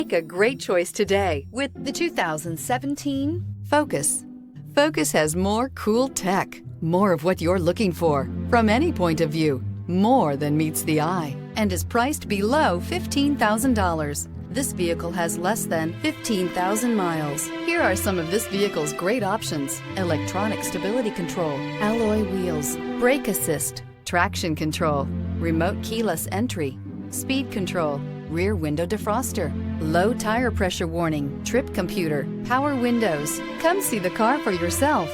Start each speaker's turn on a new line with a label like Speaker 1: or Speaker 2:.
Speaker 1: Make a great choice today with the 2017 Focus. Focus has more cool tech, more of what you're looking for from any point of view, more than meets the eye, and is priced below $15,000. This vehicle has less than 15,000 miles. Here are some of this vehicle's great options: electronic stability control, alloy wheels, brake assist, traction control, remote keyless entry, speed control, rear window defroster, low tire pressure warning, trip computer, power windows. Come see the car for yourself.